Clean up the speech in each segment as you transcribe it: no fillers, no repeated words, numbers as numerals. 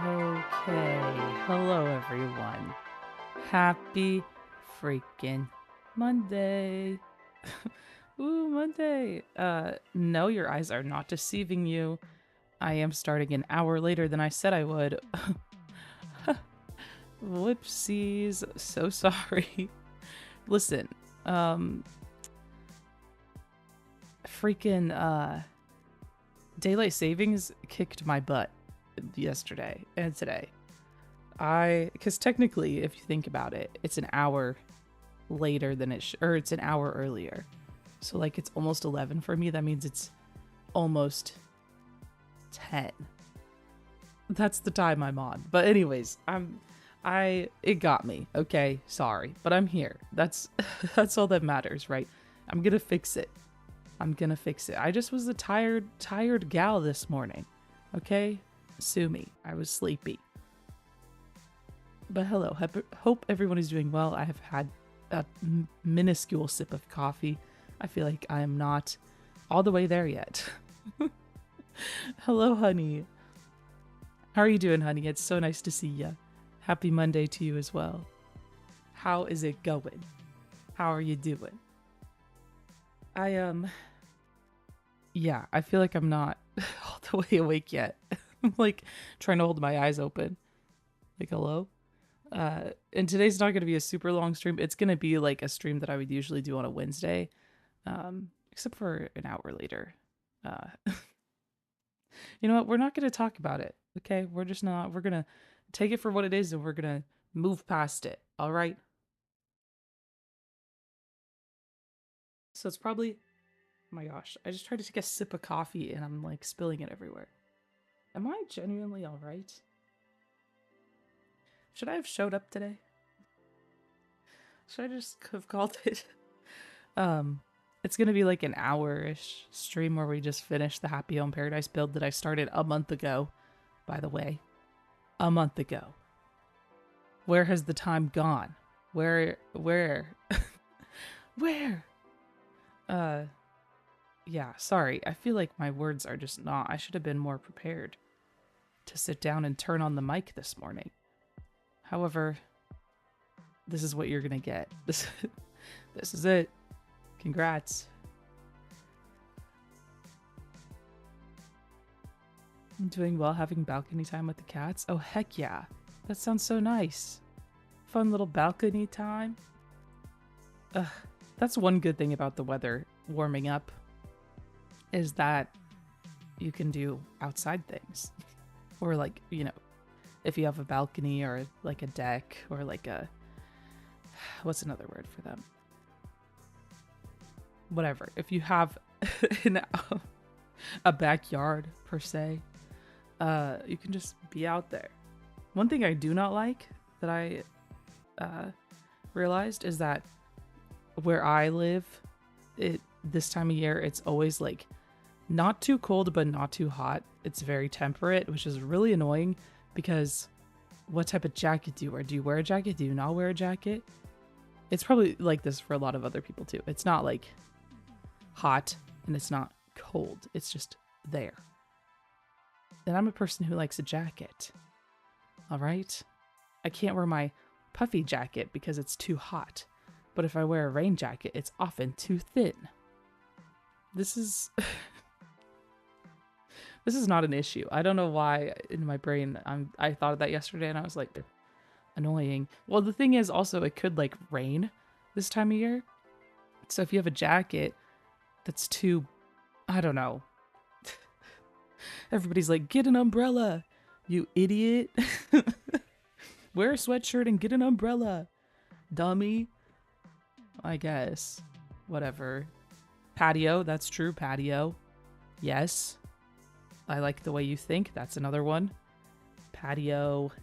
Okay, hello everyone. Happy freaking Monday. Ooh, Monday. No, your eyes are not deceiving you. I am starting an hour later than I said I would. Whoopsies. So sorry. Listen, um, freaking, daylight savings kicked my butt yesterday and today. Because technically, if you think about it, it's an hour later than or it's an hour earlier. So like it's almost 11 for me. That means it's almost 10. That's the time I'm on. But anyways, it got me. Okay, sorry, but I'm here. That's that's all that matters, right? I'm gonna fix it. I just was a tired gal this morning. Okay, sue me. I was sleepy. But hello, hope everyone is doing well. I have had a minuscule sip of coffee. I feel like I am not all the way there yet. Hello, honey. How are you doing, honey? It's so nice to see you. Happy Monday to you as well. How is it going? How are you doing? Yeah, I feel like I'm not all the way awake yet. I'm like trying to hold my eyes open. Like, hello? And today's not going to be a super long stream. It's going to be like a stream that I would usually do on a Wednesday, except for an hour later. You know what? We're not going to talk about it. Okay, we're just not. We're going to take it for what it is, and we're going to move past it. All right. So it's probably. Oh my gosh! I just tried to take a sip of coffee, and I'm like spilling it everywhere. Am I genuinely all right? Should I have showed up today? Should I just have called it? It's gonna be like an hour-ish stream where we just finish the Happy Home Paradise build that I started a month ago, by the way. A month ago. Where has the time gone? Where? Where? Yeah, sorry. I feel like my words are just not. I should have been more prepared to sit down and turn on the mic this morning. However, this is what you're gonna get. This is it. Congrats. I'm doing well, having balcony time with the cats. Oh, heck yeah. That sounds so nice. Fun little balcony time. Ugh, that's one good thing about the weather warming up, is that you can do outside things. Or like, you know, if you have a balcony or like a deck or like a... What's another word for them? Whatever. If you have a backyard, per se, you can just be out there. One thing I do not like that I realized is that where I live, this time of year, it's always like not too cold but not too hot. It's very temperate, which is really annoying because what type of jacket do you wear? Do you wear a jacket? Do you not wear a jacket? It's probably like this for a lot of other people too. It's not like hot and it's not cold. It's just there. And I'm a person who likes a jacket. All right? I can't wear my puffy jacket because it's too hot. But if I wear a rain jacket, it's often too thin. This is... This is not an issue. I don't know why in my brain I thought of that yesterday and I was like, annoying. Well, the thing is also it could like rain this time of year. So if you have a jacket that's too, I don't know. Everybody's like, get an umbrella, you idiot. Wear a sweatshirt and get an umbrella, dummy. I guess. Whatever. Patio, that's true, patio. Yes. I like the way you think. That's another one. Patio.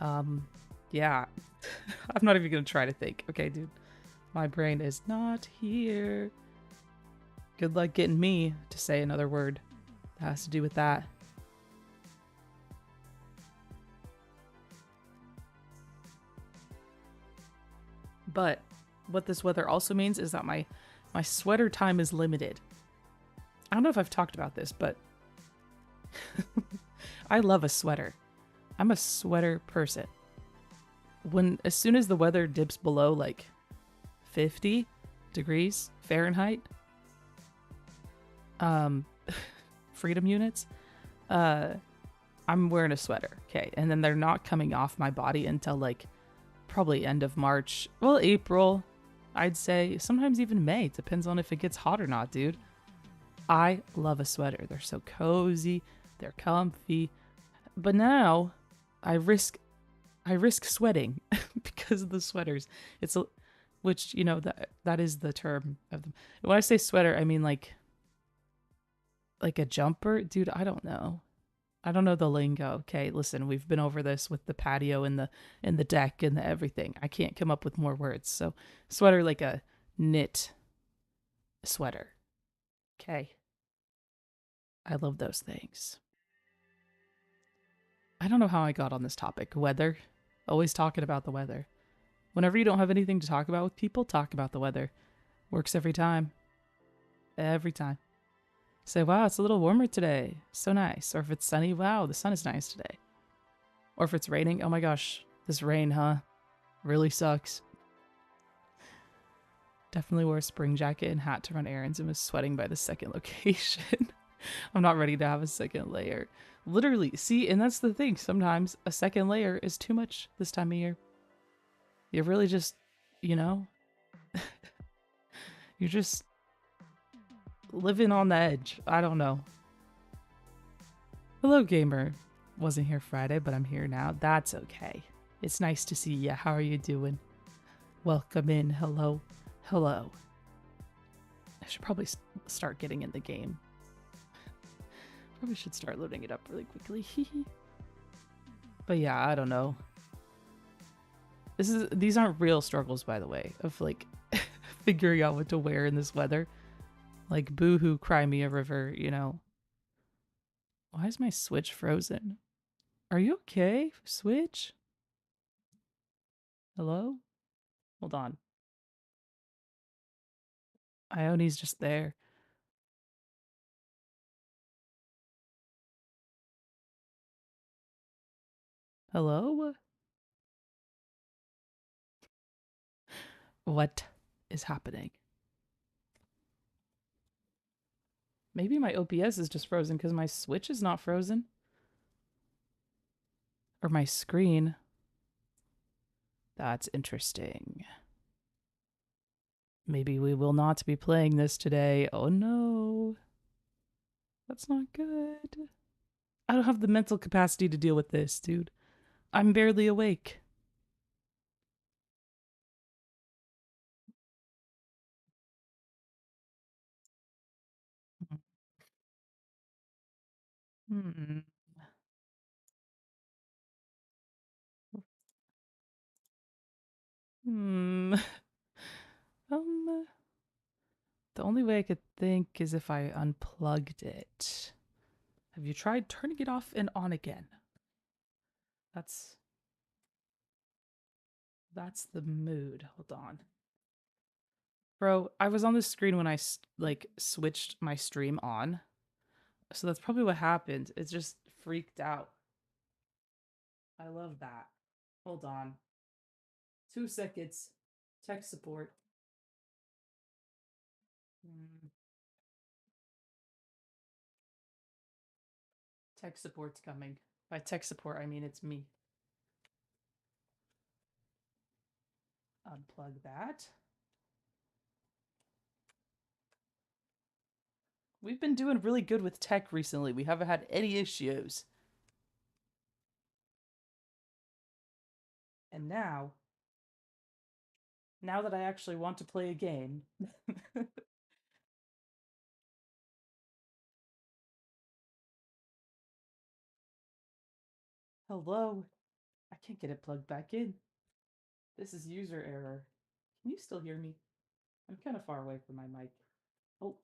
Yeah. I'm not even gonna try to think. Okay, dude. My brain is not here. Good luck getting me to say another word that has to do with that. But what this weather also means is that my sweater time is limited. I don't know if I've talked about this, but I love a sweater. I'm a sweater person. As soon as the weather dips below like 50 degrees Fahrenheit, um, freedom units, I'm wearing a sweater. Okay. And then they're not coming off my body until like probably end of March. Well, April, I'd say. Sometimes even May. Depends on if it gets hot or not, dude. I love a sweater. They're so cozy. They're comfy. But now I risk sweating because of the sweaters. Which, you know, that is the term of them. When I say sweater, I mean like a jumper. Dude, I don't know. I don't know the lingo. Okay, listen, we've been over this with the patio and the deck and the everything. I can't come up with more words. So sweater, like a knit sweater. Okay. I love those things. I don't know how I got on this topic. Weather. Always talking about the weather. Whenever you don't have anything to talk about with people, talk about the weather. Works every time. Every time. Say, wow, it's a little warmer today. So nice. Or if it's sunny, wow, the sun is nice today. Or if it's raining, oh my gosh, this rain, huh? Really sucks. Definitely wore a spring jacket and hat to run errands and was sweating by the second location. I'm not ready to have a second layer. Literally, see, and that's the thing. Sometimes a second layer is too much this time of year. You're really just, you know, you're just living on the edge. I don't know. Hello, gamer. Wasn't here Friday, but I'm here now. That's okay. It's nice to see ya. How are you doing? Welcome in. Hello. Hello. I should probably start getting in the game. Probably should start loading it up really quickly. But yeah, I don't know. These aren't real struggles, by the way, of like figuring out what to wear in this weather. Like, boo-hoo, cry me a river, you know. Why is my Switch frozen? Are you okay, Switch? Hello? Hold on. Ione's just there. Hello? What is happening? Maybe my OBS is just frozen because my Switch is not frozen. Or my screen. That's interesting. Maybe we will not be playing this today. Oh no. That's not good. I don't have the mental capacity to deal with this, dude. I'm barely awake. Hmm. Hmm. Um, the only way I could think is if I unplugged it. Have you tried turning it off and on again? That's the mood. Hold on. Bro, I was on the screen when I like switched my stream on. So that's probably what happened. It just freaked out. I love that. Hold on. 2 seconds. Tech support. Mm, tech support's coming. By tech support, I mean it's me. Unplug that. We've been doing really good with tech recently. We haven't had any issues. And now that I actually want to play a game. Hello? I can't get it plugged back in. This is user error. Can you still hear me? I'm kind of far away from my mic. Oh,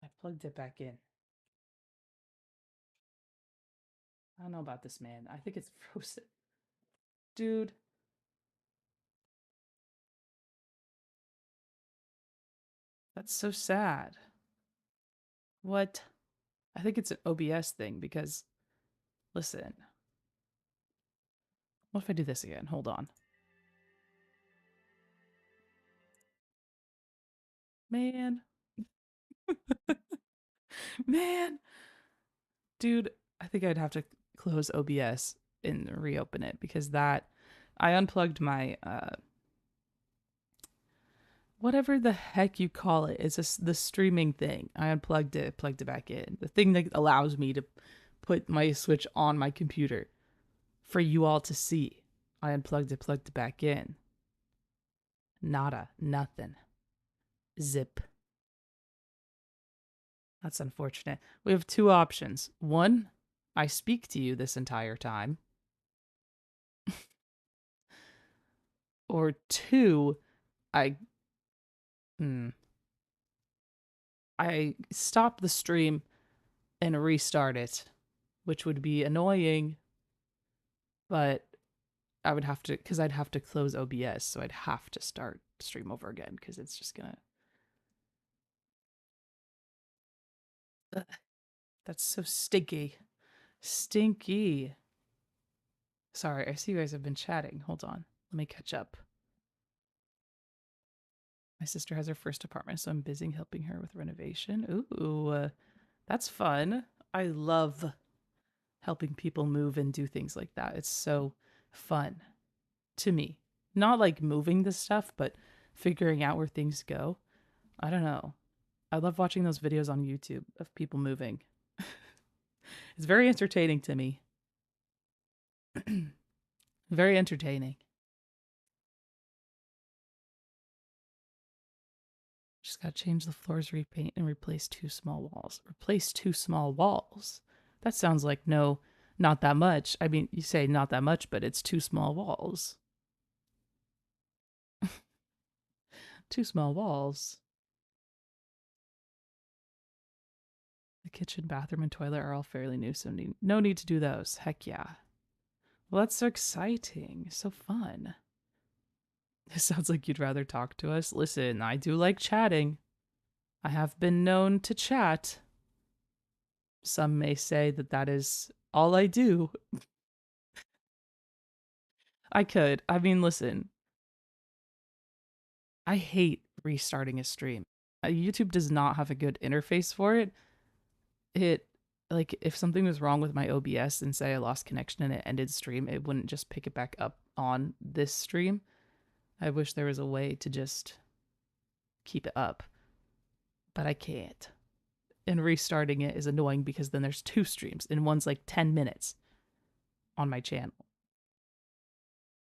I plugged it back in. I don't know about this, man. I think it's frozen. Dude. That's so sad. What? I think it's an OBS thing because, listen, what if I do this again? Hold on. Man. Man. Dude, I think I'd have to close OBS and reopen it because that I unplugged my whatever the heck you call it. It's the streaming thing. I unplugged it, plugged it back in. The thing that allows me to put my Switch on my computer for you all to see. I unplugged it, plugged it back in. Nada, nothing. Zip. That's unfortunate. We have two options. One, I speak to you this entire time. Or two, I hmm, I stop the stream and restart it, which would be annoying, but I would have to because I'd have to close OBS, so I'd have to start stream over again because it's just gonna. Ugh, that's so stinky, stinky. Sorry, I see you guys have been chatting. Hold on, let me catch up. My sister has her first apartment, so I'm busy helping her with renovation. Ooh, that's fun. I love helping people move and do things like that. It's so fun to me. Not like moving the stuff, but figuring out where things go. I don't know. I love watching those videos on YouTube of people moving. It's very entertaining to me. Very entertaining. Just gotta change the floors, repaint, and replace two small walls. Replace two small walls? That sounds like no, not that much. I mean, you say not that much, but it's two small walls. Two small walls. The kitchen, bathroom, and toilet are all fairly new, so no need to do those. Heck yeah. Well, that's so exciting. So fun. It sounds like you'd rather talk to us. Listen, I do like chatting. I have been known to chat. Some may say that that is all I do. I could. I mean, listen, I hate restarting a stream. YouTube does not have a good interface for it. It, like, if something was wrong with my OBS and say I lost connection and it ended stream, it wouldn't just pick it back up on this stream. I wish there was a way to just keep it up, but I can't. And restarting it is annoying because then there's two streams and one's like 10 minutes on my channel.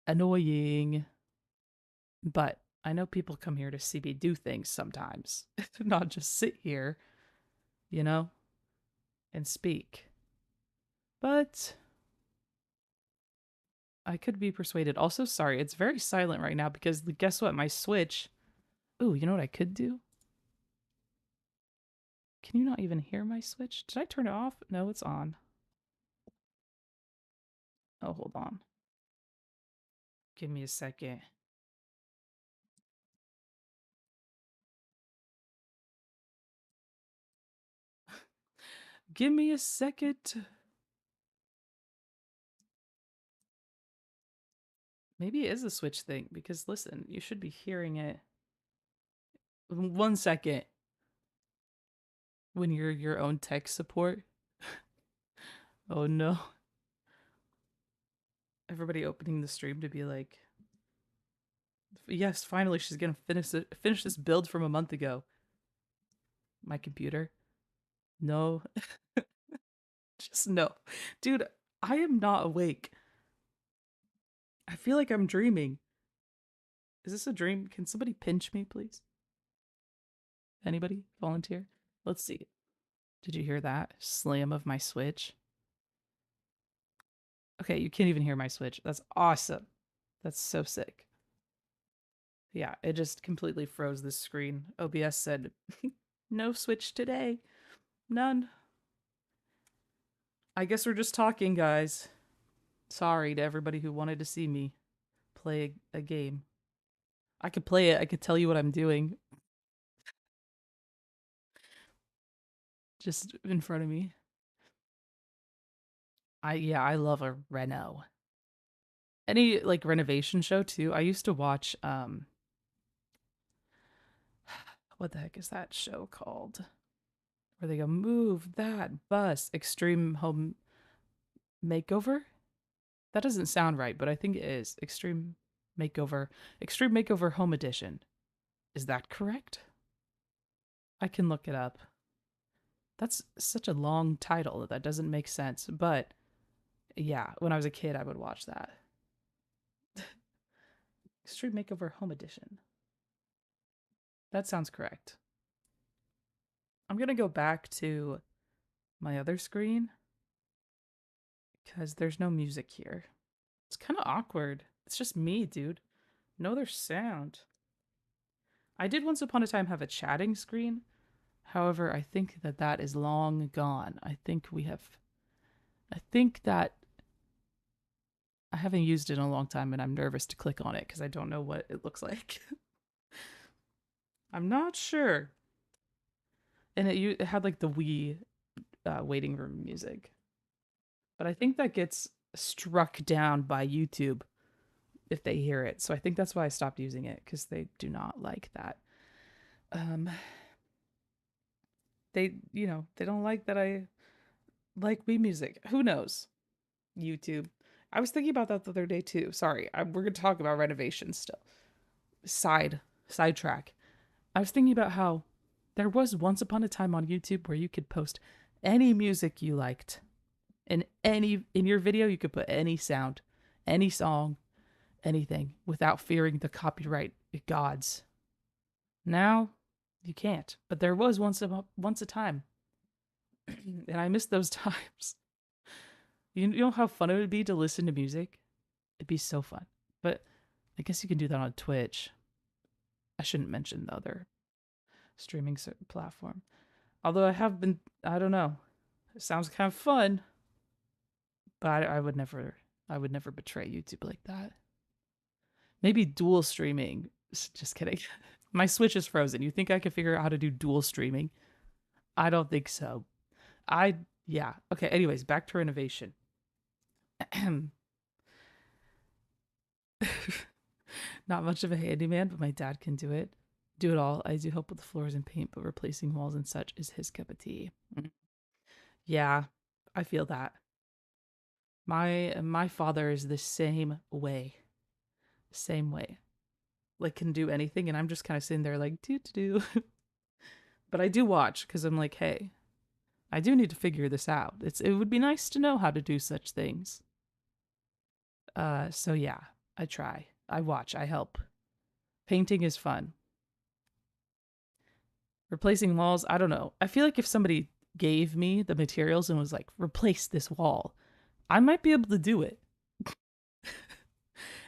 Annoying. But I know people come here to see me do things sometimes, not just sit here, you know, and speak. But I could be persuaded. Also, sorry, it's very silent right now because guess what? My Switch. Ooh, you know what I could do? Can you not even hear my Switch? Did I turn it off? No, it's on. Oh, hold on. Give me a second. Give me a second. Maybe it is a Switch thing because listen, you should be hearing it. 1 second when you're your own tech support. Oh no. Everybody opening the stream to be like, yes, finally she's gonna finish this build from a month ago. My computer. No. Just no. Dude, I am not awake. I feel like I'm dreaming. Is this a dream? Can somebody pinch me, please? Anybody volunteer? Let's see. Did you hear that? Slam of my Switch. Okay, you can't even hear my Switch. That's awesome. That's so sick. Yeah, it just completely froze the screen. OBS said, no Switch today. None. I guess we're just talking, guys. Sorry to everybody who wanted to see me play a game. I could play it. I could tell you what I'm doing. just in front of me. I love a reno. Any like renovation show too. I used to watch what the heck is that show called? Where they go move that bus extreme home makeover? That doesn't sound right, but I think it is. Makeover Extreme Makeover Home Edition. Is that correct? I can look it up. That's such a long title that doesn't make sense, but yeah, when I was a kid I would watch that. Extreme Makeover Home Edition. That sounds correct. I'm going to go back to my other screen because there's no music here. It's kind of awkward. It's just me, dude. No other sound. I did once upon a time have a chatting screen. However, I think that that is long gone. I think that I haven't used it in a long time and I'm nervous to click on it because I don't know what it looks like. I'm not sure. And it had like the Wii waiting room music. But I think that gets struck down by YouTube if they hear it. So I think that's why I stopped using it because they do not like that. Um, they don't like that I like Wii music. Who knows? YouTube. I was thinking about that the other day too. Sorry, we're gonna talk about renovations still. Sidetrack. I was thinking about how there was once upon a time on YouTube where you could post any music you liked. In your video you could put any sound, any song, anything without fearing the copyright gods. Now you can't. But there was once a time. And I miss those times. You know how fun it would be to listen to music? It'd be so fun. But I guess you can do that on Twitch. I shouldn't mention the other streaming platform. Although I don't know. It sounds kind of fun, but I would never betray YouTube like that. Maybe dual streaming. Just kidding. My Switch is frozen. You think I could figure out how to do dual streaming? I don't think so. Yeah. Okay, anyways, back to renovation. Not much of a handyman, but my dad can do it. Do it all. I do help with the floors and paint, but replacing walls and such is his cup of tea. Yeah, I feel that. My father is the same way. Same way. Like can do anything and I'm just kind of sitting there like do. But I do watch cuz I'm like, "Hey, I do need to figure this out. It would be nice to know how to do such things." So yeah, I try. I watch, I help. Painting is fun. Replacing walls, I don't know. I feel like if somebody gave me the materials and was like, "Replace this wall," I might be able to do it.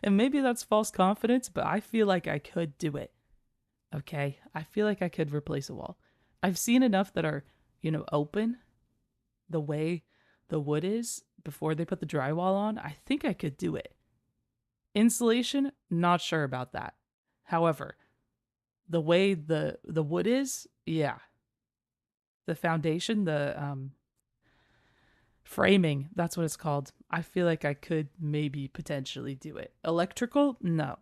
And maybe that's false confidence, but I feel like I could do it. Okay? I feel like I could replace a wall. I've seen enough that are, open the way the wood is before they put the drywall on. I think I could do it. Insulation, not sure about that. However, the way the wood is, yeah. The foundation, the framing, that's what it's called. I feel like I could maybe potentially do it. Electrical? No.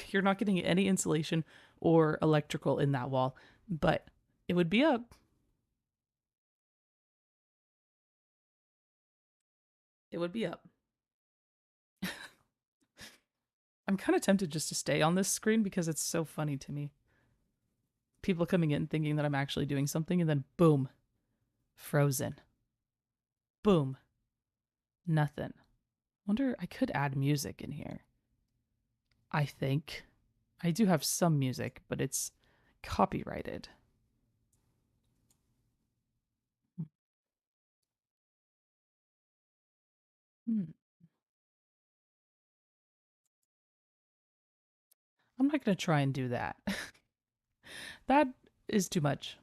You're not getting any insulation or electrical in that wall, but it would be up. It would be up. I'm kind of tempted just to stay on this screen because it's so funny to me. People coming in thinking that I'm actually doing something and then boom, frozen. Boom, nothing. Wonder I could add music in here. I think. I do have some music, but it's copyrighted. Hmm. I'm not going to try and do that. That is too much.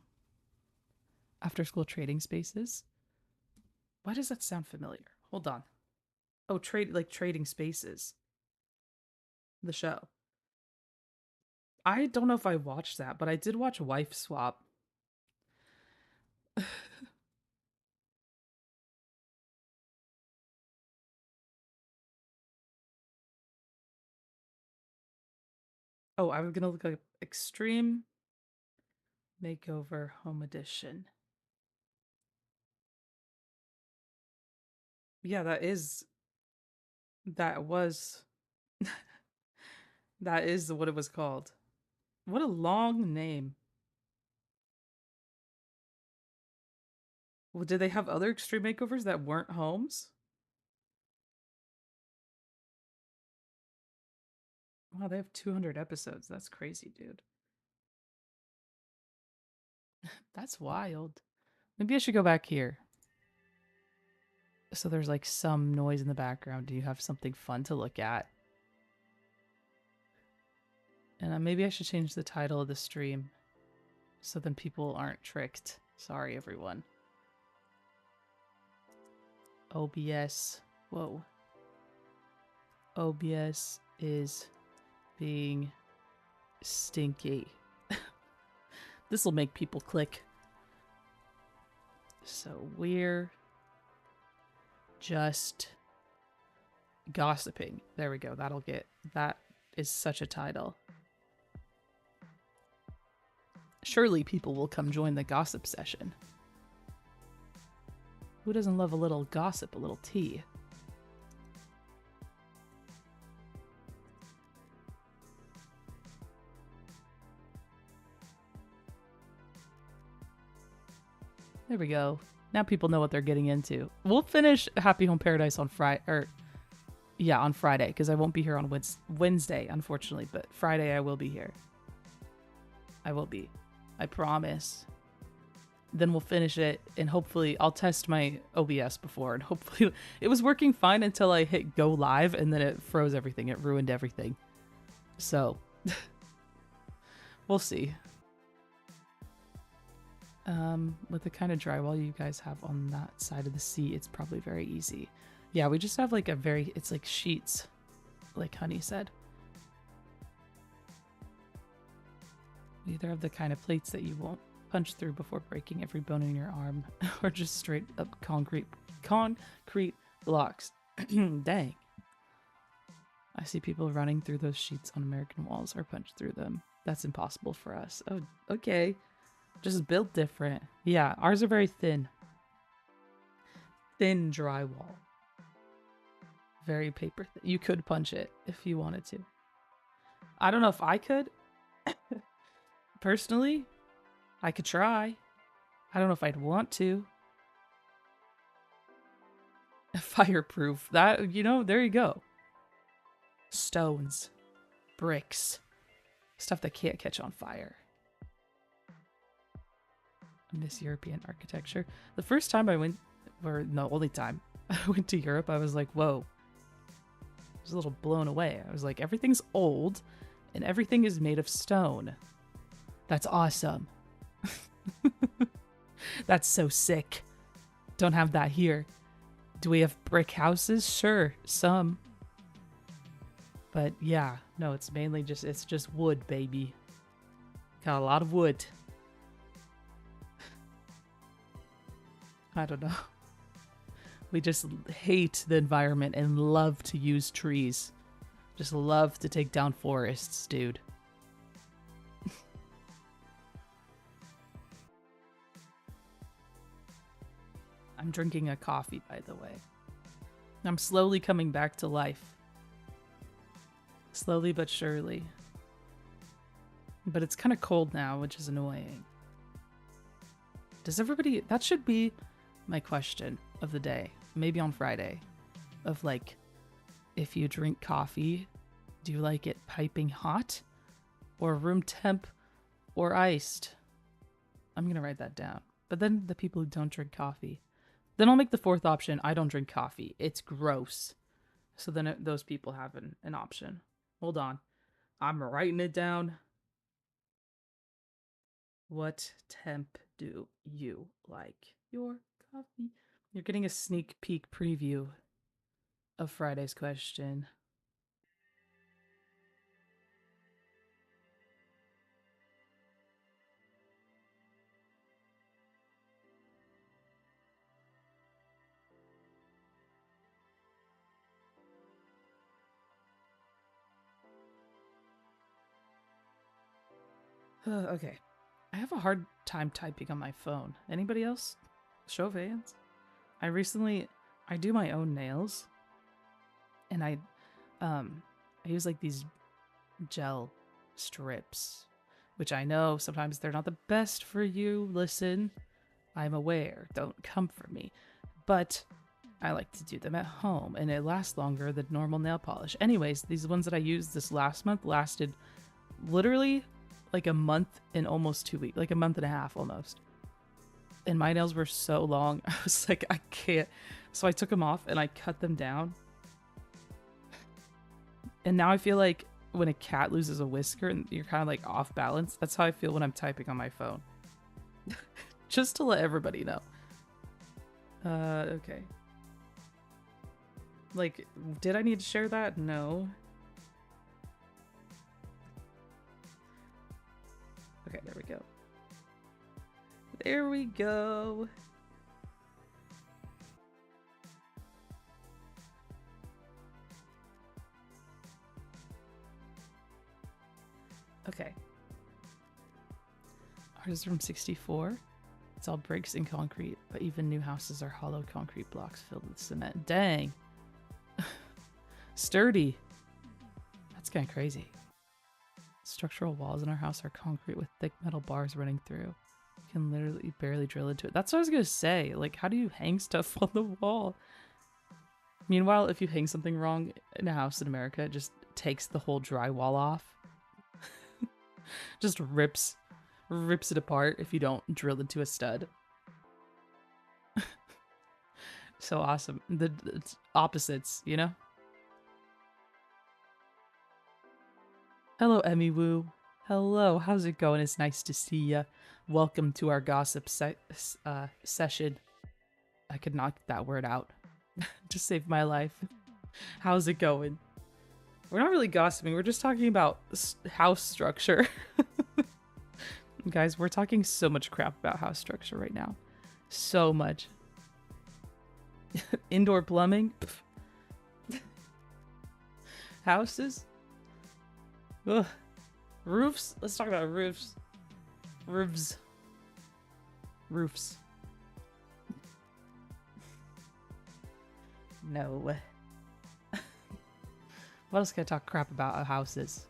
After school trading spaces? Why does that sound familiar? Hold on. Oh, trading spaces. The show. I don't know if I watched that, but I did watch Wife Swap. Oh, I was gonna look up Extreme Makeover Home Edition. Yeah, that was that is what it was called. What a long name. Well, did they have other extreme makeovers that weren't homes? Wow, they have 200 episodes. That's crazy, dude. That's wild. Maybe I should go back here. So there's like some noise in the background. Do you have something fun to look at? And maybe I should change the title of the stream so then people aren't tricked. Sorry, everyone. OBS. Whoa. OBS is being stinky. This will make people click. So we're just gossiping. There we go. That is such a title. Surely people will come join the gossip session. Who doesn't love a little gossip, a little tea? There we go. Now people know what they're getting into. We'll finish Happy Home Paradise on Friday, on Friday, because I won't be here on Wednesday, unfortunately, but Friday I will be here. I will be. I promise. Then we'll finish it, and hopefully I'll test my OBS before, and hopefully it was working fine until I hit go live, and then it froze everything. It ruined everything. So, we'll see. With the kind of drywall you guys have on that side of the sea, it's probably very easy. Yeah, we just have like it's like sheets, like Honey said. We either have the kind of plates that you won't punch through before breaking every bone in your arm, or just straight up concrete blocks. Dang. I see people running through those sheets on American walls or punch through them. That's impossible for us. Oh, okay. Just built different. Yeah, ours are very thin. Thin drywall. Very paper thin. You could punch it if you wanted to. I don't know if I could. Personally, I could try. I don't know if I'd want to. Fireproof. That, there you go. Stones. Bricks. Stuff that can't catch on fire. I miss European architecture. The first time I went, or no, only time I went to Europe, I was like, whoa. I was a little blown away. I was like, everything's old and everything is made of stone. That's awesome. That's so sick. Don't have that here. Do we have brick houses? Sure, some. But yeah, no, it's just wood, baby. Got a lot of wood. I don't know. We just hate the environment and love to use trees. Just love to take down forests, dude. I'm drinking a coffee, by the way. I'm slowly coming back to life. Slowly but surely. But it's kind of cold now, which is annoying. Does everybody... That should be my question of the day. Maybe on Friday. Of like, if you drink coffee, do you like it piping hot? Or room temp? Or iced? I'm going to write that down. But then the people who don't drink coffee... Then I'll make the fourth option, I don't drink coffee. It's gross. So then those people have an option. Hold on. I'm writing it down. What temp do you like your coffee? You're getting a sneak peek preview of Friday's question. Okay. I have a hard time typing on my phone. Anybody else? Show of hands. I do my own nails, and I use like these gel strips, which I know sometimes they're not the best for you. Listen, I'm aware. Don't come for me. But I like to do them at home, and it lasts longer than normal nail polish. Anyways, these ones that I used this last month lasted literally like a month and almost 2 weeks, like a month and a half almost. And my nails were so long, I was like, I can't. So I took them off and I cut them down. And now I feel like when a cat loses a whisker and you're kind of like off balance, that's how I feel when I'm typing on my phone. Just to let everybody know. Okay. Like, did I need to share that? No. Okay, there we go. There we go. Okay. Ours is from 64. It's all bricks and concrete, but even new houses are hollow concrete blocks filled with cement. Dang. Sturdy. That's kind of crazy. Structural walls in our house are concrete with thick metal bars running through. You can literally barely drill into it. That's what I was gonna say. Like, how do you hang stuff on the wall? Meanwhile, if you hang something wrong in a house in America, it just takes the whole drywall off. Just rips it apart if you don't drill into a stud. So awesome. It's opposites, you know? Hello, Emmy Woo. Hello, how's it going? It's nice to see ya. Welcome to our gossip session. I could knock that word out. Just saved my life. How's it going? We're not really gossiping. We're just talking about house structure. Guys, we're talking so much crap about house structure right now. So much. Indoor plumbing. Houses. Ugh. Roofs. Let's talk about roofs. Roofs. Roofs. No. What else can I talk crap about houses?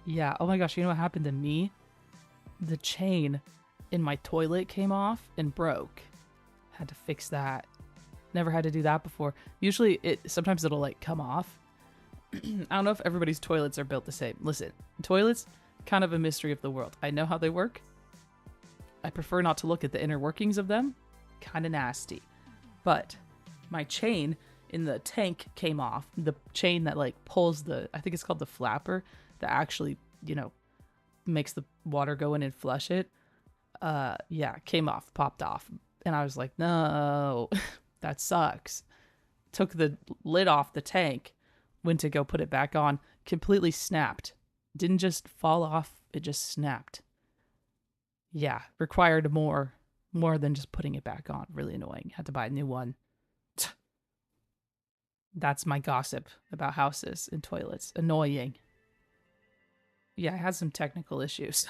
Yeah, oh my gosh, you know what happened to me? The chain in my toilet came off and broke. Had to fix that. Never had to do that before. Usually sometimes it'll like come off. I don't know if everybody's toilets are built the same. Listen, toilets, kind of a mystery of the world. I know how they work. I prefer not to look at the inner workings of them. Kind of nasty. But my chain in the tank came off. The chain that like pulls I think it's called the flapper, that actually, you know, makes the water go in and flush it. Yeah, came off, popped off. And I was like, no, that sucks. Took the lid off the tank, went to go put it back on, completely snapped. Didn't just fall off, it just snapped. Yeah, required more than just putting it back on. Really annoying. Had to buy a new one. That's my gossip about houses and toilets. Annoying. Yeah, I had some technical issues.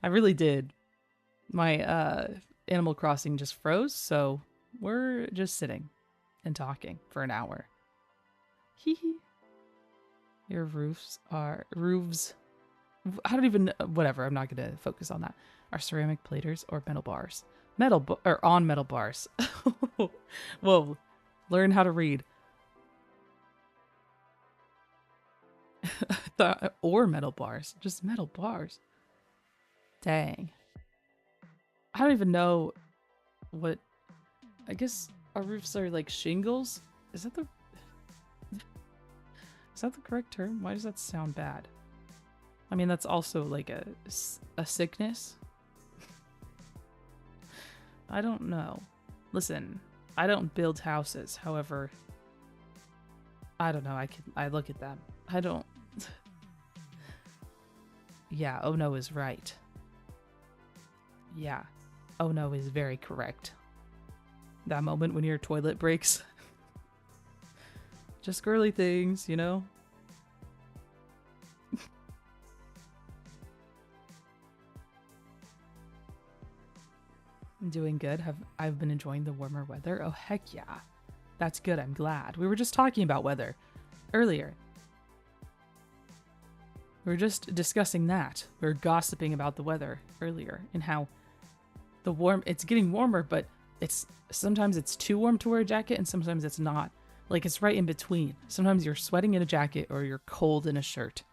I really did. My Animal Crossing just froze, so we're just sitting and talking for an hour. Hee hee. Your roofs. I don't even, whatever, I'm not going to focus on that. Are ceramic platers or metal bars? Or on metal bars. Whoa, learn how to read. Or metal bars, just metal bars. Dang. I don't even know what, I guess our roofs are like shingles? Is that the correct term? Why does that sound bad? I mean, that's also like a sickness. I don't know. Listen, I don't build houses. However, I don't know. I look at them. I don't. Yeah, oh no is right. Yeah, oh no is very correct. That moment when your toilet breaks. Just girly things, you know? I'm doing good. I've been enjoying the warmer weather? Oh, heck yeah. That's good. I'm glad. We were just talking about weather earlier. We were just discussing that. We were gossiping about the weather earlier and how it's getting warmer, but sometimes it's too warm to wear a jacket and sometimes it's not. Like, it's right in between. Sometimes you're sweating in a jacket or you're cold in a shirt.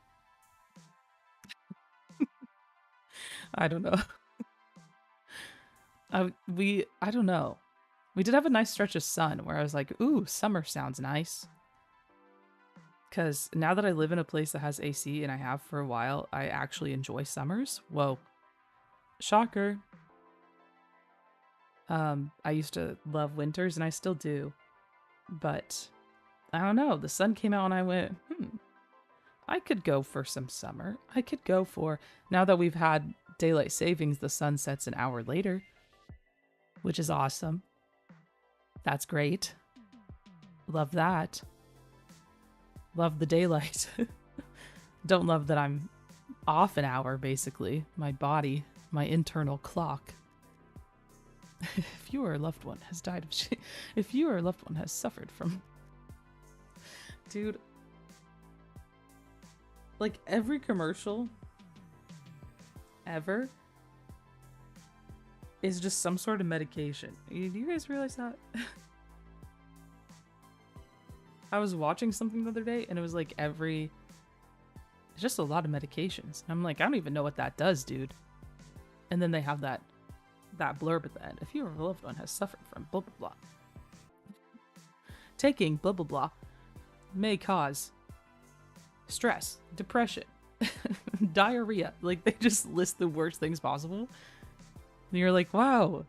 I don't know. I don't know. We did have a nice stretch of sun where I was like, ooh, summer sounds nice. Because now that I live in a place that has AC, and I have for a while, I actually enjoy summers. Whoa. Shocker. I used to love winters, and I still do. But, I don't know. The sun came out and I went, I could go for some summer. I could go for... Now that we've had daylight savings, the sun sets an hour later, which is awesome. That's great. Love that. Love the daylight. Don't love that I'm off an hour, basically. My body, my internal clock. If you or a loved one has died of if you or a loved one has suffered from... Dude. Like, every commercial ever is just some sort of medication. Do you guys realize that? I was watching something the other day and it was like it's just a lot of medications. And I'm like, I don't even know what that does, dude. And then they have that blurb at the end. If you or a loved one has suffered from blah, blah, blah. Taking blah, blah, blah may cause stress, depression, diarrhea. Like, they just list the worst things possible. And you're like, wow.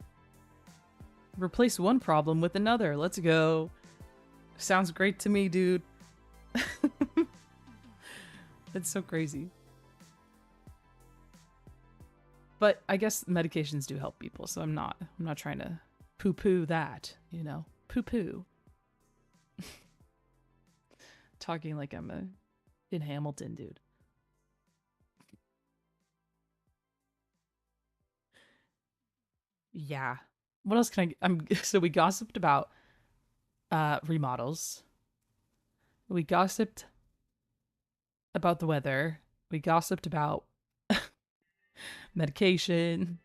Replace one problem with another. Let's go. Sounds great to me, dude. It's so crazy. But I guess medications do help people, so I'm not trying to poo-poo that, you know? Poo-poo. Talking like I'm in Hamilton, dude. Yeah. What else can so we gossiped about remodels. We gossiped about the weather. We gossiped about medication.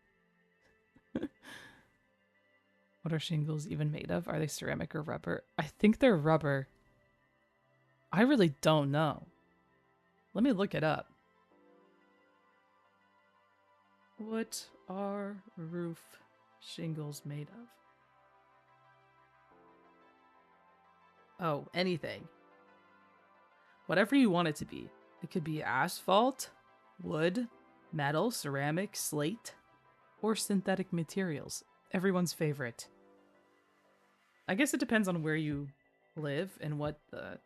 What are shingles even made of? Are they ceramic or rubber? I think they're rubber. I really don't know. Let me look it up. What are roof shingles made of? Oh, anything. Whatever you want it to be. It could be asphalt, wood, metal, ceramic, slate, or synthetic materials. Everyone's favorite. I guess it depends on where you live and what the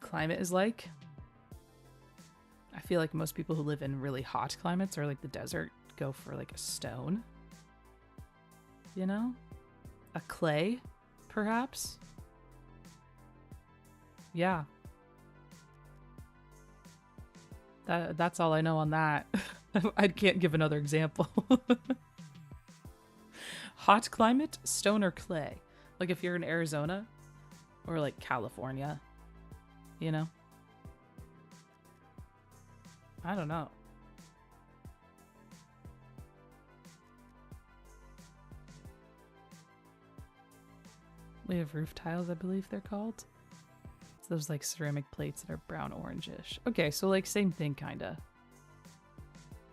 climate is like. I feel like most people who live in really hot climates or like the desert go for like a stone. You know? A clay, perhaps? Yeah. That's all I know on that. I can't give another example. Hot climate, stone or clay. Like if you're in Arizona or like California, you know? I don't know. We have roof tiles, I believe they're called. It's those like ceramic plates that are brown orangish. Okay, so like same thing kinda.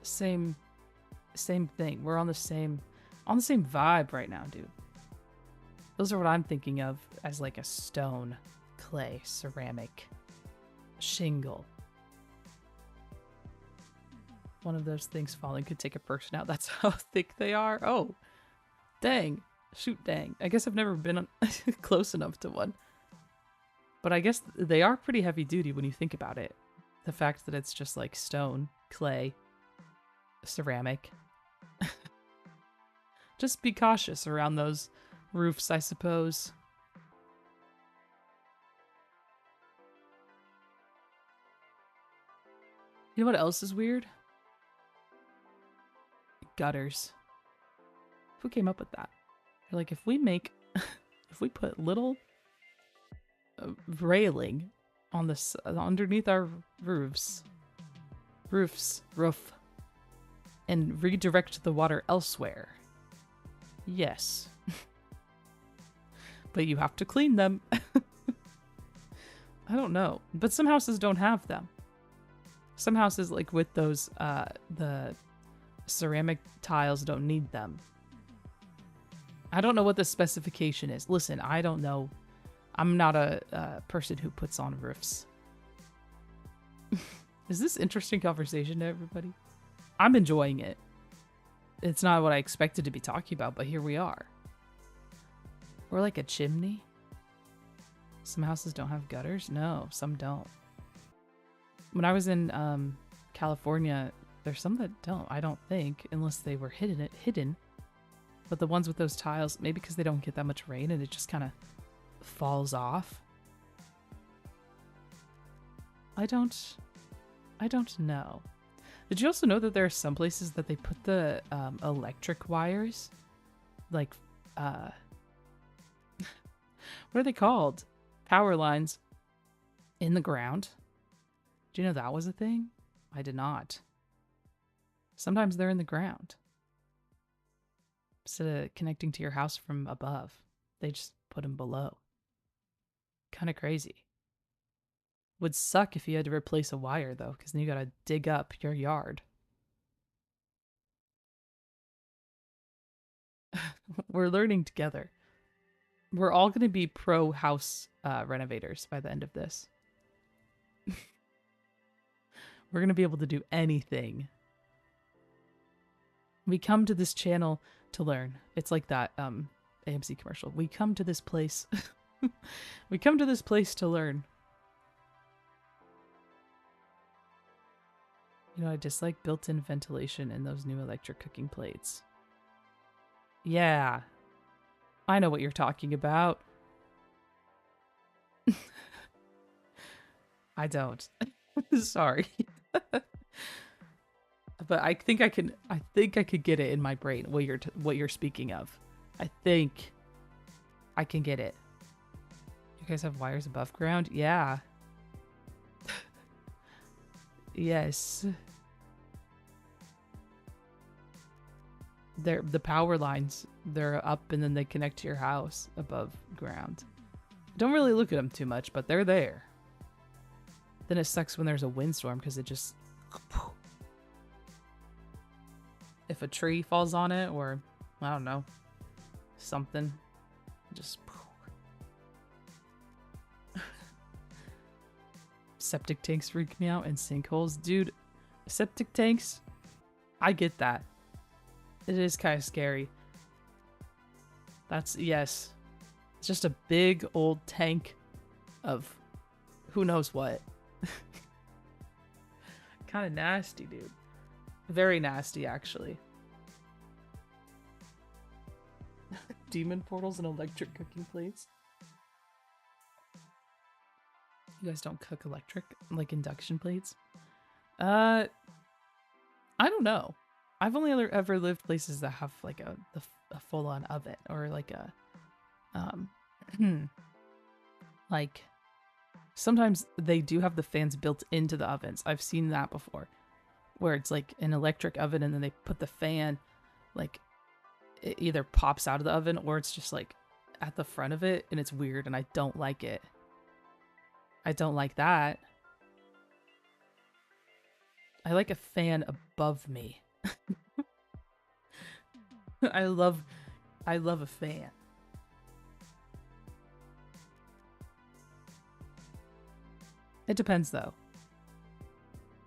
Same thing. We're on the same vibe right now, dude. Those are what I'm thinking of as like a stone, clay, ceramic, shingle. One of those things falling could take a person out. That's how thick they are. Oh, dang. Shoot, dang. I guess I've never been close enough to one. But I guess they are pretty heavy duty when you think about it. The fact that it's just like stone, clay, ceramic. Just be cautious around those roofs, I suppose. You know what else is weird? Gutters. Who came up with that? They're like, if we make, if we put little railing on this underneath our roof, and redirect the water elsewhere. Yes. But you have to clean them. I don't know. But some houses don't have them. Some houses, like with those, the ceramic tiles, don't need them. I don't know what the specification is. Listen, I don't know. I'm not a person who puts on roofs. Is this interesting conversation to everybody? I'm enjoying it. It's not what I expected to be talking about, but here we are. Or like a chimney. Some houses don't have gutters. No, some don't. When I was in California, there's some that don't, I don't think, unless they were hidden. But the ones with those tiles, maybe because they don't get that much rain and it just kind of falls off. I don't know. Did you also know that there are some places that they put the electric wires, like, what are they called? Power lines in the ground? Do you know that was a thing? I did not. Sometimes they're in the ground. Instead of connecting to your house from above, they just put them below. Kind of crazy. Would suck if you had to replace a wire, though, because then you gotta dig up your yard. We're learning together. We're all gonna be pro house renovators by the end of this. We're gonna be able to do anything. We come to this channel to learn. It's like that AMC commercial. We come to this place. We come to this place to learn. You know, I dislike built-in ventilation in those new electric cooking plates. Yeah. I know what you're talking about. I don't. Sorry. But I think I could get it in my brain what you're speaking of. I think I can get it. You guys have wires above ground? Yeah. Yes. They're the power lines. They're up and then they connect to your house above ground. Don't really look at them too much, but they're there. Then it sucks when there's a windstorm because it just... If a tree falls on it or, I don't know, something, just... Septic tanks freak me out and sinkholes. Dude, septic tanks, I get that. It is kind of scary. That's, yes. It's just a big old tank of who knows what. Kind of nasty, dude. Very nasty, actually. Demon portals and electric cooking plates. You guys don't cook electric, like induction plates? I don't know. I've only ever lived places that have like a full-on oven or like a like sometimes they do have the fans built into the ovens. I've seen that before, where it's like an electric oven and then they put the fan, like it either pops out of the oven or it's just like at the front of it, and it's weird and I don't like it. I don't like that. I like a fan above me. I love a fan. It depends though.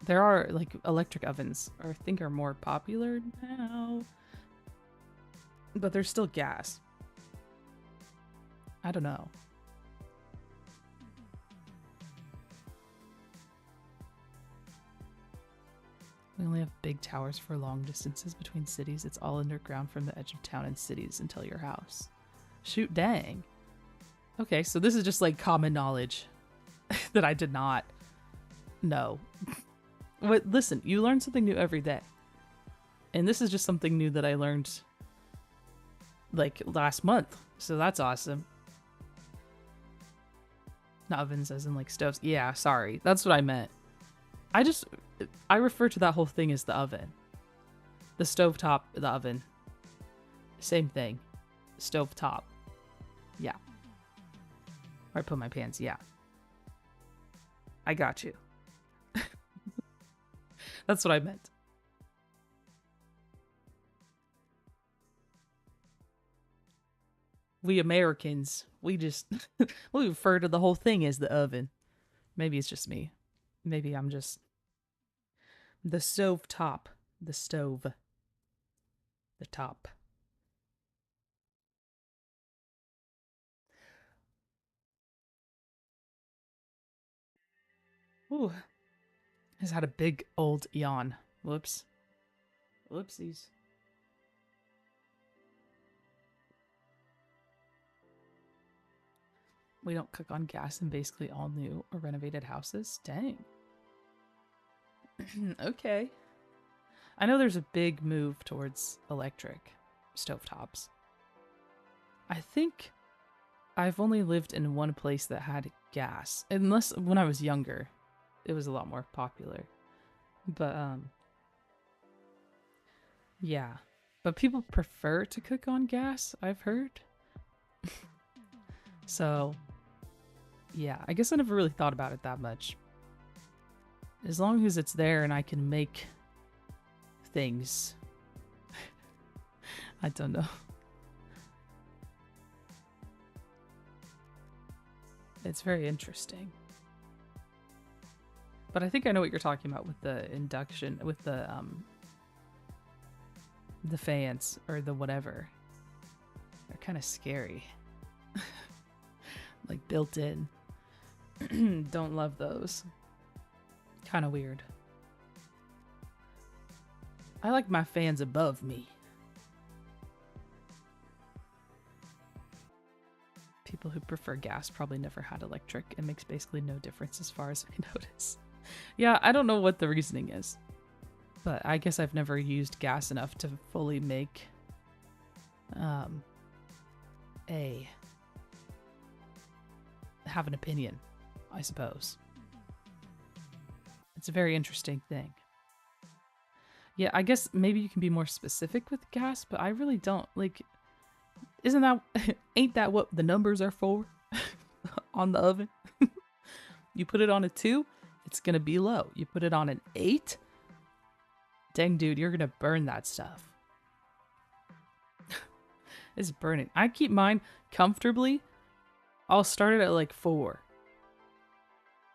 There are like electric ovens, I think, are more popular now, but there's still gas. I don't know. We only have big towers for long distances between cities. It's all underground from the edge of town and cities until your house. Shoot, dang. Okay, so this is just like common knowledge that I did not know. But listen, you learn something new every day. And this is just something new that I learned like last month. So that's awesome. Not ovens as in like stoves. Yeah, sorry. That's what I meant. I refer to that whole thing as the oven. The stovetop, the oven. Same thing. Stovetop. Yeah. Where I put my pants. Yeah. I got you. That's what I meant. We Americans, we just we refer to the whole thing as the oven. Maybe it's just me. Maybe I'm just the stove top. The stove. The top. Ooh. Has had a big old yawn. Whoops. Whoopsies. We don't cook on gas in basically all new or renovated houses. Dang. Okay. I know there's a big move towards electric stovetops. I think I've only lived in one place that had gas. Unless when I was younger, it was a lot more popular. But yeah. But people prefer to cook on gas, I've heard. So, yeah, I guess I never really thought about it that much. As long as it's there and I can make things. I don't know. It's very interesting. But I think I know what you're talking about with the induction, with the fans or the whatever. They're kind of scary. Like built in. Don't love those. Kind of weird. I like my fans above me. People who prefer gas probably never had electric. It makes basically no difference as far as we notice. Yeah, I don't know what the reasoning is. But I guess I've never used gas enough to fully make have an opinion, I suppose. It's a very interesting thing. Yeah, I guess maybe you can be more specific with gas, but I really don't. Like, isn't that, ain't that what the numbers are for on the oven? You put it on a 2, it's gonna be low. You put it on an 8, dang dude, you're gonna burn that stuff. It's burning. I keep mine comfortably. I'll start it at like 4.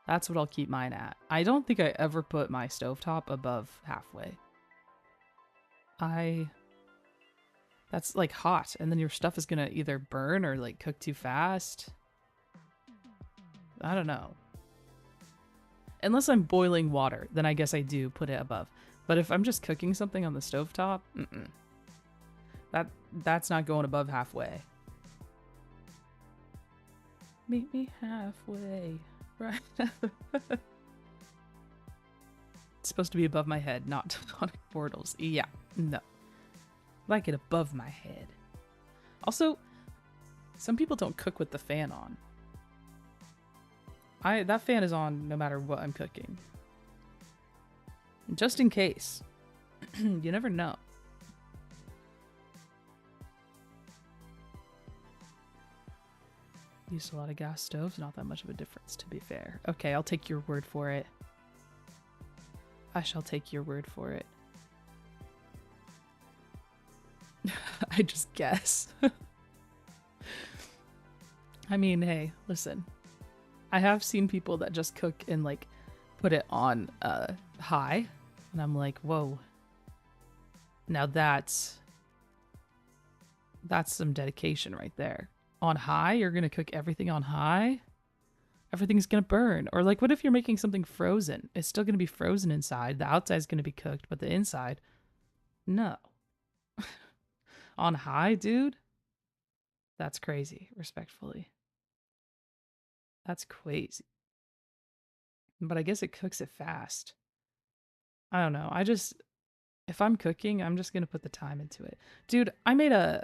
That's what I'll keep mine at. I don't think I ever put my stovetop above halfway. That's like hot, and then your stuff is gonna either burn or like cook too fast. I don't know. Unless I'm boiling water, then I guess I do put it above. But if I'm just cooking something on the stovetop, that's not going above halfway. Meet me halfway, right? It's supposed to be above my head, not on portals. Yeah, no. Like it above my head. Also, some people don't cook with the fan on. That fan is on no matter what I'm cooking. Just in case. You never know. Used a lot of gas stoves, not that much of a difference to be fair. Okay, I'll take your word for it. I shall take your word for it. I just guess. I mean, hey, listen. I have seen people that just cook and like put it on high, and I'm like, whoa. Now that's some dedication right there. On high, you're gonna cook everything on high? Everything's gonna burn. Or like, what if you're making something frozen? It's still gonna be frozen inside. The outside's gonna be cooked, but the inside, no. On high, dude? That's crazy, respectfully. That's crazy. But I guess it cooks it fast. I don't know. If I'm cooking, I'm just gonna put the time into it. Dude, I made a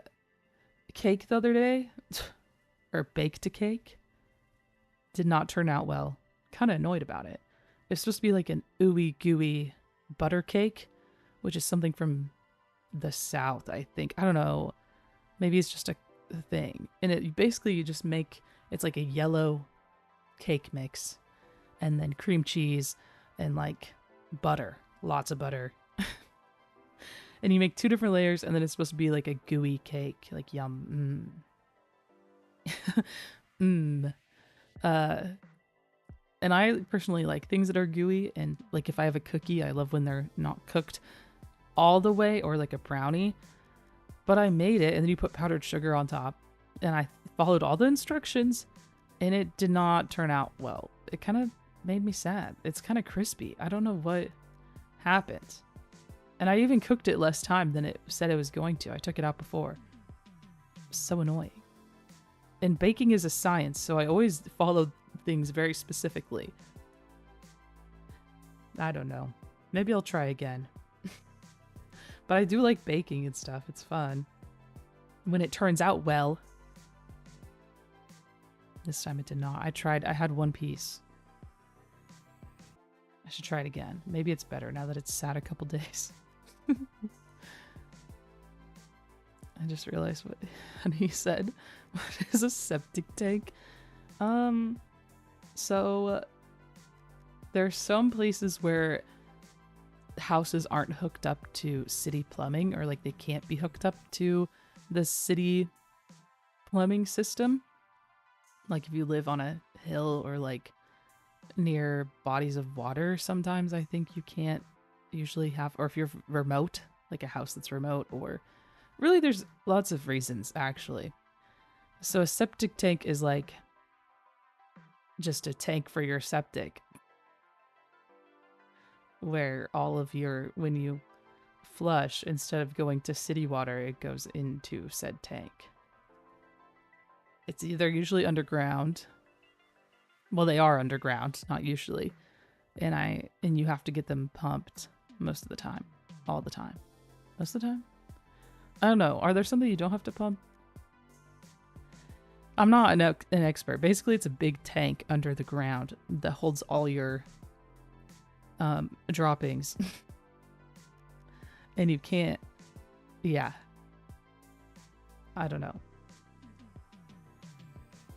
cake the other day, or baked a cake. Did not turn out well. Kind of annoyed about it. It's supposed to be like an ooey gooey butter cake, which is something from the South, I think. I don't know. Maybe it's just a thing. And it basically you just make, it's like a yellow cake mix, and then cream cheese and like butter, lots of butter. And you make 2 different layers, and then it's supposed to be like a gooey cake, like yum. And I personally like things that are gooey, and like if I have a cookie, I love when they're not cooked all the way, or like a brownie. But I made it, and then you put powdered sugar on top, and I followed all the instructions, and it did not turn out well. It kind of made me sad. It's kind of crispy. I don't know what happened. And I even cooked it less time than it said it was going to. I took it out before. So annoying. And baking is a science, so I always follow things very specifically. I don't know. Maybe I'll try again. But I do like baking and stuff. It's fun. When it turns out well. This time it did not. I had 1 piece. I should try it again. Maybe it's better now that it's sat a couple days. I just realized what he said. What is a septic tank? So there's some places where houses aren't hooked up to city plumbing, or like they can't be hooked up to the city plumbing system. Like if you live on a hill or like near bodies of water, sometimes I think you can't usually have, or if you're remote, like a house that's remote, or really there's lots of reasons actually. So a septic tank is like just a tank for your septic, where all of your, when you flush, instead of going to city water, it goes into said tank. It's either usually underground. Well, they are underground, not usually. And you have to get them pumped most of the time. All the time. Most of the time? I don't know. Are there something you don't have to pump? I'm not an expert. Basically, it's a big tank under the ground that holds all your droppings. And you can't, yeah. I don't know.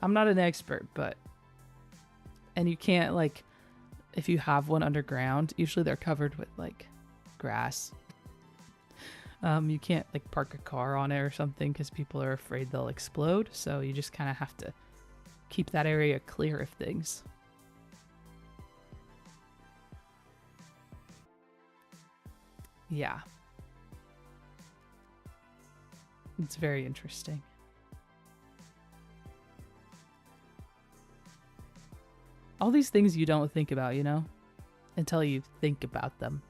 I'm not an expert, but, and you can't, like, if you have one underground, usually they're covered with like grass. You can't like park a car on it or something because people are afraid they'll explode. So you just kind of have to keep that area clear of things. Yeah. It's very interesting. All these things you don't think about, you know, until you think about them.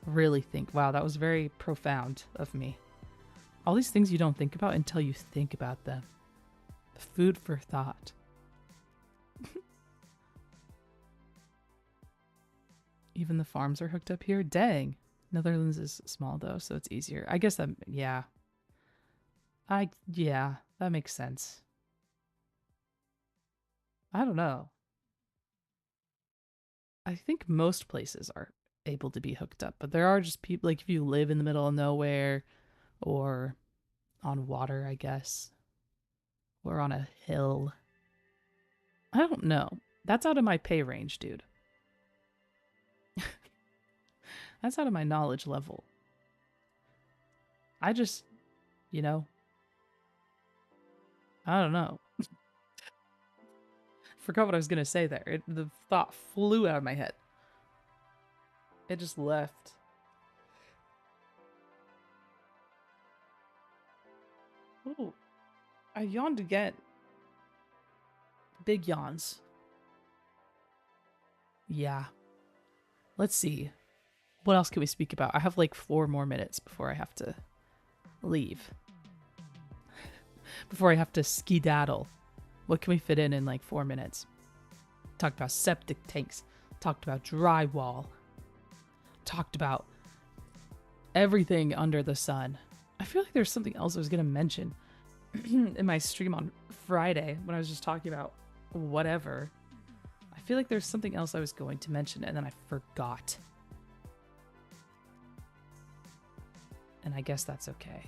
Really think. Wow, that was very profound of me. All these things you don't think about until you think about them. Food for thought. Even the farms are hooked up here? Dang. Netherlands is small though, so it's easier. I guess that, yeah. Yeah, that makes sense. I don't know. I think most places are able to be hooked up, but there are just people, like if you live in the middle of nowhere or on water, I guess, or on a hill. I don't know. That's out of my pay range, dude. That's out of my knowledge level. I just, you know, I don't know. Forgot what I was going to say there. The thought flew out of my head. It just left. Ooh, I yawned again. Big yawns. Yeah. Let's see. What else can we speak about? I have like 4 more minutes before I have to leave. Before I have to skedaddle. What can we fit in like 4 minutes? Talked about septic tanks. Talked about drywall. talked about everything under the sun. I feel like there's something else I was going to mention in my stream on Friday when I was just talking about whatever. I feel like there's something else I was going to mention and then I forgot. And I guess that's okay.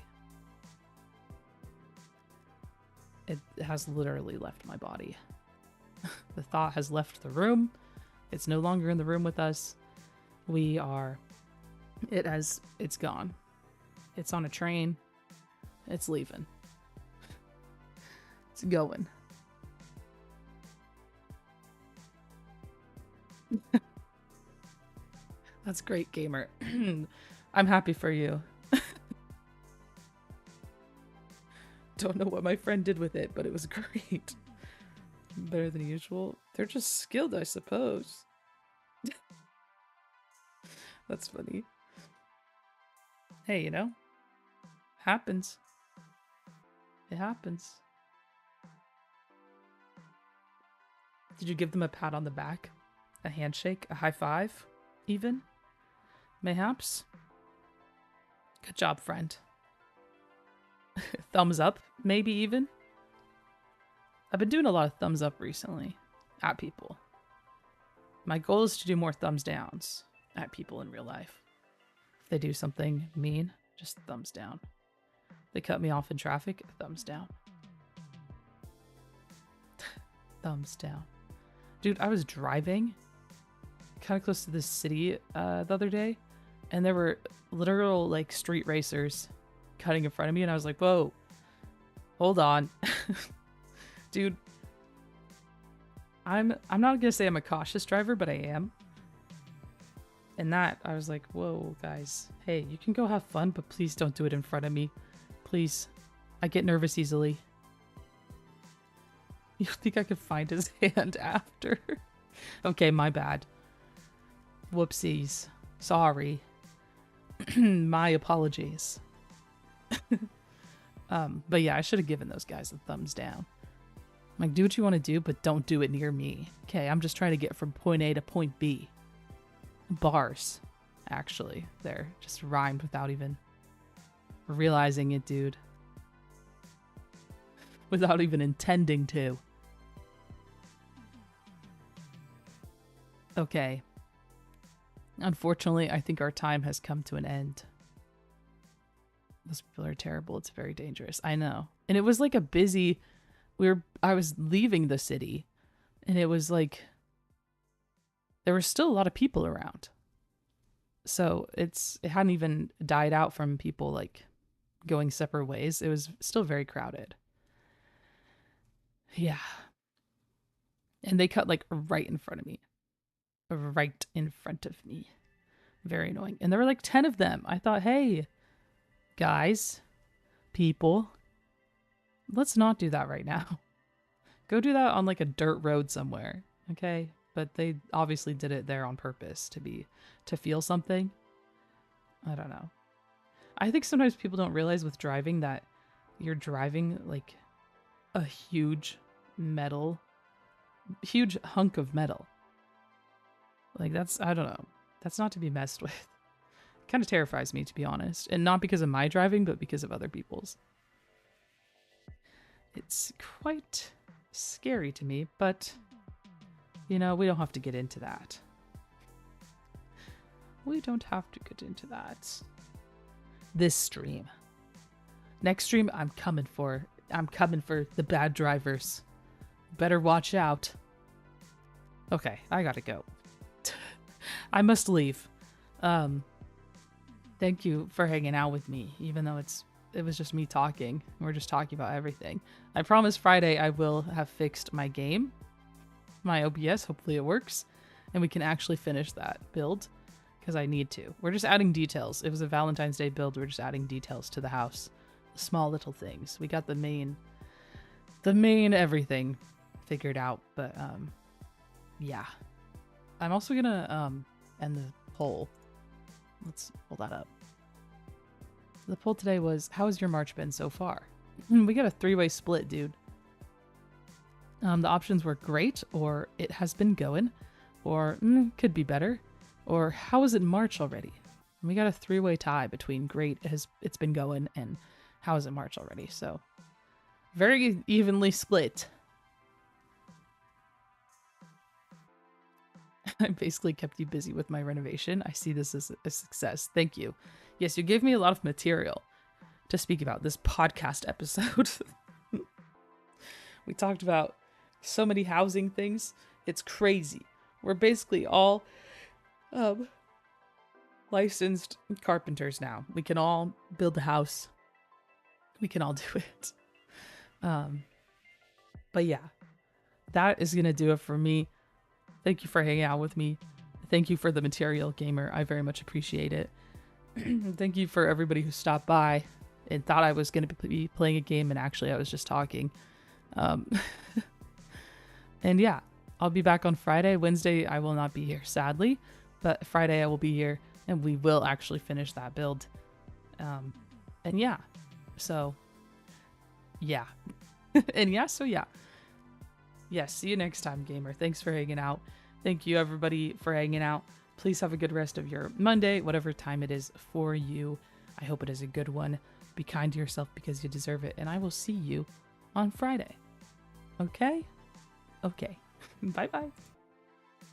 It has literally left my body. The thought has left the room. It's no longer in the room with us. It's gone. It's on a train. It's leaving. It's going. That's great, gamer. I'm happy for you. Don't know what my friend did with it, but it was great. Better than usual. They're just skilled, I suppose. That's funny. Hey, you know, happens. It happens. Did you give them a pat on the back? A handshake? A high five? Even? Mayhaps? Good job, friend. Thumbs up, maybe even? I've been doing a lot of thumbs up recently at people. My goal is to do more thumbs downs at people in real life. If they do something mean, just thumbs down. They cut me off in traffic, thumbs down. Thumbs down. Dude, I was driving kind of close to this city the other day, and there were literal like street racers cutting in front of me, and I was like, whoa, hold on. Dude, I'm not gonna say I'm a cautious driver, but I am. And that, I was like, whoa, guys. Hey, you can go have fun, but please don't do it in front of me. Please. I get nervous easily. You think I could find his hand after? Okay, my bad. Whoopsies. Sorry. My apologies. But yeah, I should have given those guys a thumbs down. Like, do what you want to do, but don't do it near me. Okay, I'm just trying to get from point A to point B. Bars, actually. There, just rhymed without even realizing it, dude. Without even intending to. Okay. Unfortunately, I think our time has come to an end. Those people are terrible. It's very dangerous. I know. And it was like a busy... I was leaving the city, and it was like... There were still a lot of people around. So it hadn't even died out from people, like, going separate ways. It was still very crowded. Yeah. And they cut, like, right in front of me. Right in front of me. Very annoying. And there were like 10 of them. I thought, hey, guys, people, let's not do that right now. Go do that on like a dirt road somewhere, okay? But they obviously did it there on purpose to feel something. I don't know. I think sometimes people don't realize with driving that you're driving like a huge hunk of metal. Like, I don't know. That's not to be messed with. It kind of terrifies me, to be honest. And not because of my driving, but because of other people's. It's quite scary to me, but, you know, we don't have to get into that. We don't have to get into that. This stream. Next stream, I'm coming for the bad drivers. Better watch out. Okay, I gotta go. I must leave. Thank you for hanging out with me, even though it was just me talking. We're just talking about everything. I promise Friday I will have fixed my game, my OBS. Hopefully it works, and we can actually finish that build because I need to. We're just adding details. It was a Valentine's Day build. We're just adding details to the house, small little things. We got the main everything figured out, but yeah. I'm also gonna end the poll. Let's pull that up. The poll today was, how has your March been so far? We got a 3-way split, dude. The options were great, or it has been going, or could be better, Or how is it March already? We got a 3-way tie between great as it's been going and how is it March already. So very evenly split. I basically kept you busy with my renovation. I see this as a success. Thank you. Yes, you gave me a lot of material to speak about this podcast episode. We talked about so many housing things. It's crazy. We're basically all licensed carpenters now. We can all build a house. We can all do it. But yeah, that is going to do it for me. Thank you for hanging out with me. Thank you for the material, gamer. I very much appreciate it. Thank you for everybody who stopped by and thought I was going to be playing a game and actually I was just talking. And yeah, I'll be back on Friday. Wednesday, I will not be here, sadly. But Friday, I will be here and we will actually finish that build. And yeah, so yeah. And yeah, so yeah. Yeah, see you next time, gamer. Thanks for hanging out. Thank you, everybody, for hanging out. Please have a good rest of your Monday, whatever time it is for you. I hope it is a good one. Be kind to yourself because you deserve it. And I will see you on Friday. Okay? Okay. Bye-bye.